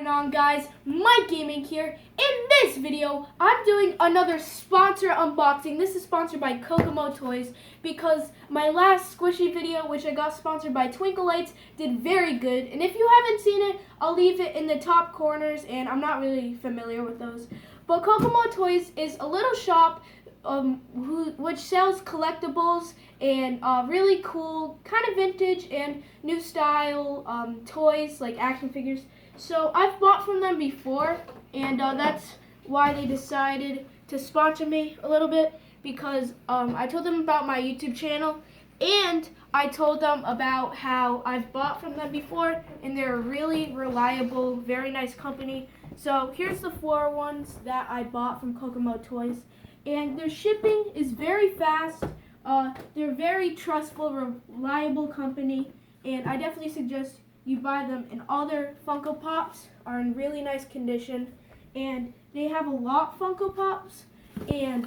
on, guys? Mike Gaming here. In this video, I'm doing another sponsor unboxing. This is sponsored by Kokomo Toys because my last squishy video, which I got sponsored by Twinkle Lights, did very good. And if you haven't seen it, I'll leave it in the top corners, and I'm not really familiar with those. But Kokomo Toys is a little shop which sells collectibles and really cool, kind of vintage and new style toys like action figures. So I've bought from them before, and that's why they decided to sponsor me a little bit, because I told them about my YouTube channel, and I told them about how I've bought from them before, and they're a really reliable, very nice company. So here's the 4 ones that I bought from Kokomo Toys. And their shipping is very fast. They're very trustful, reliable company, and I definitely suggest you buy them. And all their Funko Pops are in really nice condition, and they have a lot of Funko Pops, and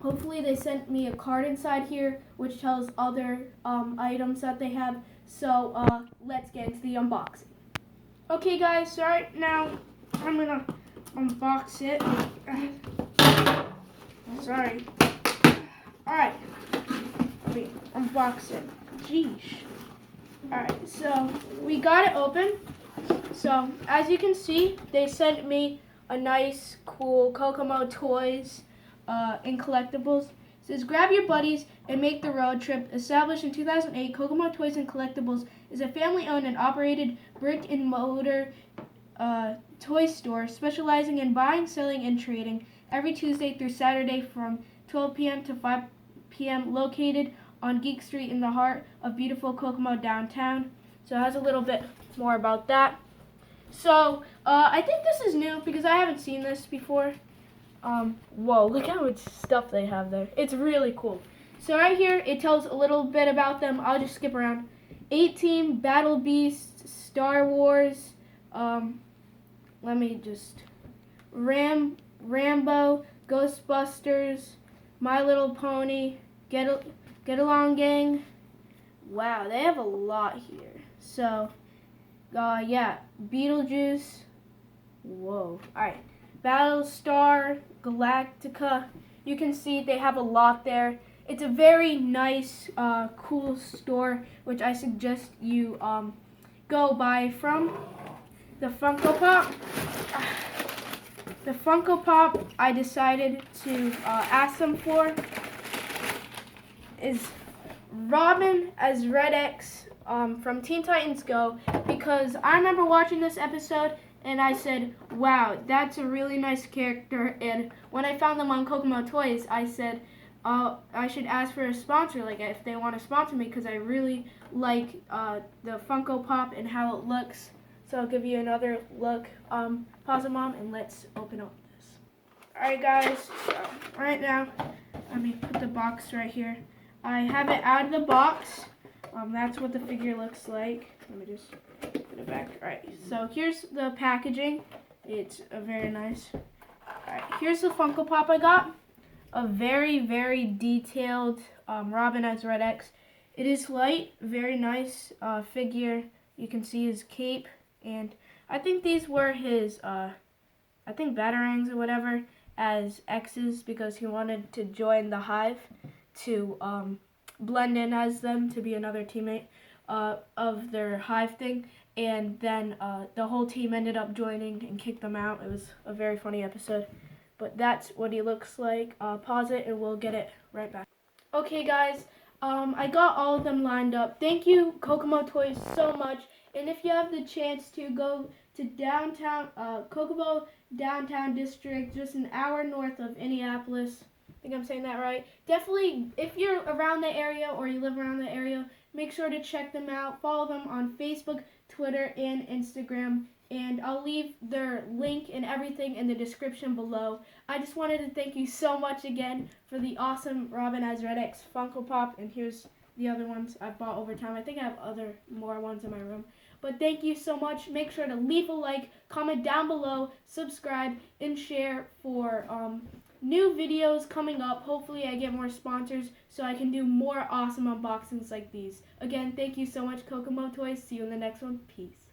hopefully they sent me a card inside here which tells other items that they have. So let's get into the unboxing. Okay guys, so right now I'm gonna unbox it. Sorry. Alright. Let me unbox it. Jeez. Alright, so we got it open. So, as you can see, they sent me a nice, cool Kokomo Toys in collectibles. It says, grab your buddies and make the road trip. Established in 2008, Kokomo Toys and Collectibles is a family-owned and operated brick-and-mortar toy store specializing in buying, selling, and trading every Tuesday through Saturday from 12 p.m. to 5 p.m. located on Geek Street in the heart of beautiful Kokomo downtown. So it has a little bit more about that. So I think this is new because I haven't seen this before. Whoa, look how much stuff they have there. It's really cool. So right here it tells a little bit about them. I'll just skip around. 18 Battle Beasts, Star Wars, let me just Rambo, Ghostbusters, My Little Pony, Get Along Gang. Wow, they have a lot here. So, yeah, Beetlejuice. Whoa. Alright. Battlestar Galactica. You can see they have a lot there. It's a very nice, cool store, which I suggest you go buy from. The Funko Pop. The Funko Pop I decided to ask them for is Robin as Red X from Teen Titans Go, because I remember watching this episode and I said, wow, that's a really nice character. And when I found them on Kokomo Toys, I said, I should ask for a sponsor, like if they want to sponsor me, because I really like the Funko Pop and how it looks. So I'll give you another look. Pause it, Mom, and let's open up this. Alright guys, so right now, let me put the box right here. I have it out of the box. That's what the figure looks like. Let me just put it back. Alright, so here's the packaging. It's very nice. Alright, here's the Funko Pop I got. A very, very detailed Robin as Red X. It is light, very nice figure. You can see his cape. And I think these were his, I think batarangs or whatever, as X's, because he wanted to join the Hive to blend in as them, to be another teammate of their Hive thing. And then the whole team ended up joining and kicked them out. It was a very funny episode. But that's what he looks like. Pause it and we'll get it right back. Okay guys, I got all of them lined up. Thank you, Kokomo Toys, so much. And if you have the chance to go to downtown, Kokomo Downtown District, just an hour north of Indianapolis, I think I'm saying that right. Definitely, if you're around the area or you live around the area, make sure to check them out. Follow them on Facebook, Twitter, and Instagram. And I'll leave their link and everything in the description below. I just wanted to thank you so much again for the awesome Robin as Red X Funko Pop. And here's the other ones I've bought over time. I think I have more ones in my room. But thank you so much. Make sure to leave a like, comment down below, subscribe, and share for new videos coming up. Hopefully I get more sponsors so I can do more awesome unboxings like these. Again, thank you so much, Kokomo Toys. See you in the next one. Peace.